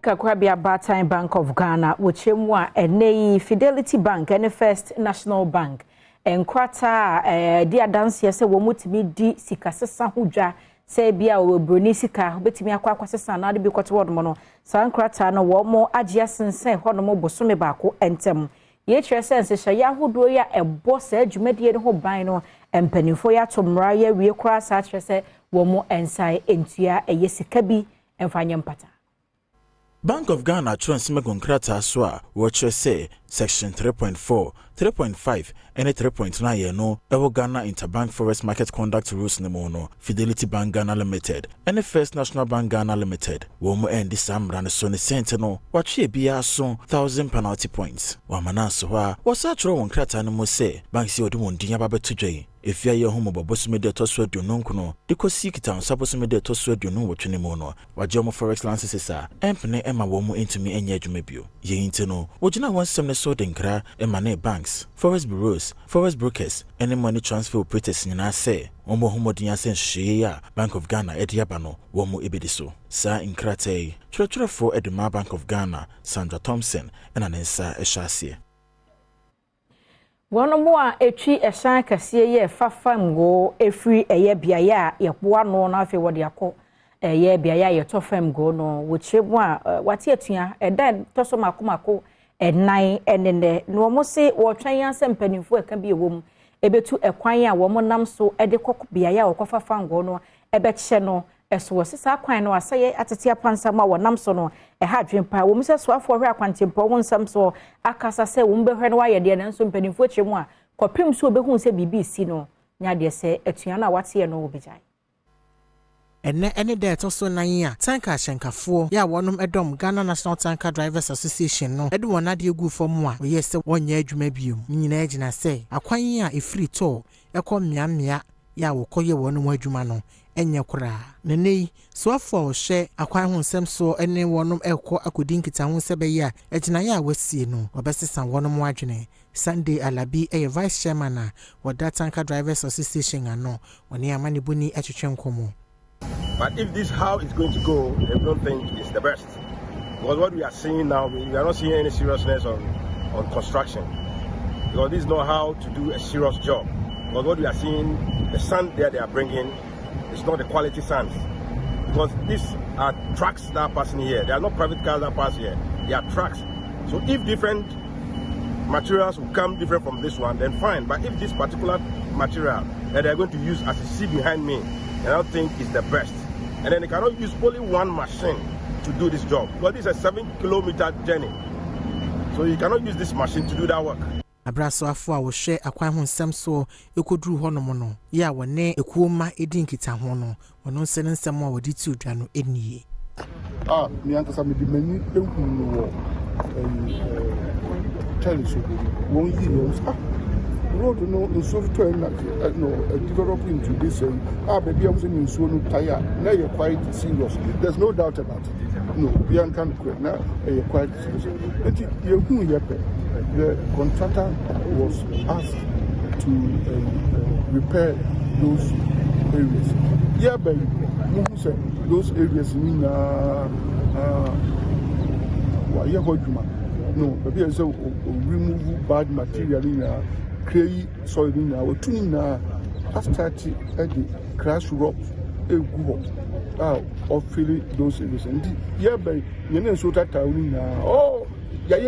Kakwabia Bartime Bank of Ghana, which is Fidelity Bank and First National Bank. And Krata, dear dance, yes, a woman to me, D. Sikasa Huja, say Bia or Brunisika, bet me a quackasa, not be quite word mono. San Krata, no more adjacent, say, Honomo Bosume Bako, and Tem. Yet, your sense is a Yahoo doya, a boss edge, mediate whole bino, and penny for ya to Maria, we cross such as a woman and say, Entia, a Yesikabi, and Fanyam Pata. Bank of Ghana transmit contractor swa watch say section 3.4, 3.5 and 3.9 no Evo Ghana Interbank Forest Market Conduct Rules no Fidelity Bank Ghana Limited and the First National Bank Ghana Limited womo end this amran so ne sentinel watch e bia so 1,000 penalty points wamana so wa wasatro won krata no mo say bank si odi won dinya babetudwe if ya homo bobosume de to so aduonu nkono de ko sikita sabosume de to so aduonu wotwene mu no waje omo forex licenses a empne ema wo mu intumi enye adwuma bio ye intino wogina wonsem ne so de nkra emane banks forest bureaus forest brokers any money transfer operators nyina say omo homodin asenhye ya Bank of Ghana ediaba no wo mu ebediso sa nkrate twerɛtwerɛfo edema Bank of Ghana Sandra Thompson ena nensa ehyasie. One more a tree a shank a see fafam go a free a year biaya, ya no nothing what ya call a year biaya, your toffam go no, which what yet a dead Tosomacumako at 9 and in the no say or try and penny for can be a woman, able to acquire a woman nam so at the cock biaya or coffer fango no, a bet channel. As was a quine or say at a tia pansama or namsono, a hard dream pie, woman says, for her quantum poem some so, Akasa say, Umber and wire, dear, and some penny for chimwa, copim so behun say BBC no, Nadia say, Etiana, what's here no be jai. And any day also na year tanker Shankafo ya wonum Adom Ghana National Tanker Drivers Association no edu wona de egu fom a we say wonye adwuma biom nyina agina say akwan a e free toll ekọ ya wokoye wonum adwuma no enye kura nenei so afọ hye akwan ho nsem so ene wonum ekọ akodi nkita ho se be ya agina ya wasie no obesesa wonum adwene Sunday Alabi vice chairman a Wada Tanker Drivers Association ano woni amane boni atwetwe nkomo. But if this how it's going to go, I don't think it's the best. Because what we are seeing now, we are not seeing any seriousness on construction. Because this is not how to do a serious job. Because what we are seeing, the sand there they are bringing, is not the quality sand. Because these are trucks that are passing here. They are not private cars that pass here. They are trucks. So if different materials will come different from this one, then fine. But if this particular material that they are going to use as you see behind me, I don't think it's the best. And then they cannot use only one machine to do this job. Because this is a 7-kilometer journey. So you cannot use this machine to do that work. Abraso afo a wo hwe akwan ho nsem so ekoduru honom no ya wone ekuoma edinkita ho no wono nsene nsem a wodi ti odwa no enie mi anta sa me di mani ehun no wo tell won yi no road no so to no developing to this baby am say me so no tire na you quite serious. There's no doubt about it. No we can quit na quite serious. But you who the contractor was asked to repair those areas. Yeah, but those areas mean no, maybe I say remove bad material in clay soil in our tuning after at the crash rocks a go of filling those areas. And yeah, but you know, so that oh, yeah,